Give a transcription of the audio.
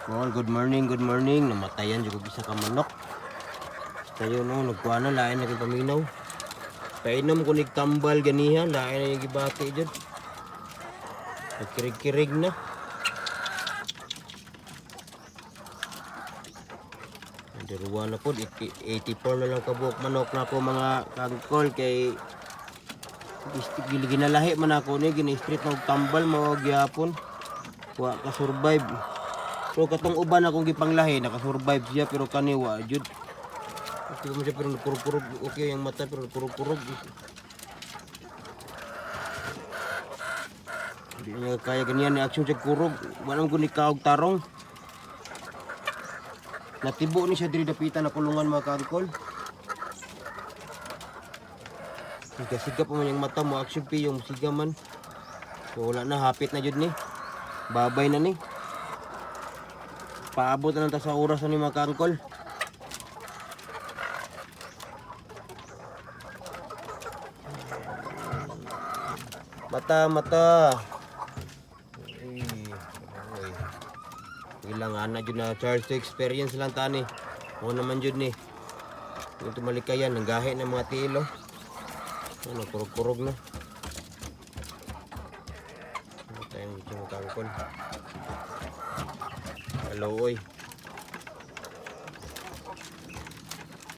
Well, good morning, good morning. Namatayan juga bisa ka manok. Tayo no, nagkuha na, lain na kay paminaw. Painom ko tambal ganiha, lain na yung gibati dyan. Nagkirig-kirig na. Diruwa na po, 84 na lang kabuok manok na ako mga kangkol kay ginalahi man ako ni, gina-street na tambal mo gyapon. Wa ka survive. So katong uban akong gipanglahi naka-survive siya pero kaniwa jud. Okay mo siya pero kurog-kurog okay yung mata pero kurog-kurog. Hindi niya kaya ganyan ni action siya kurog. Wala mo ni kaog tarong. Natibo ni siya diri dapitan na kulungan mga kangkol. Siga-siga pa man yung mata mo action pi yung siga man. So wala na hapit na jud ni. Babay na ni. Paabot na lang sa oras ni mga kangkol. Mata. Ilang ana jud na charge to experience lang tani. Mo naman jud ni. Ito malikayan ng gahe ng mga tilo. Ano kurog-kurog na. Ano tayong mga kangkol. Hello oy.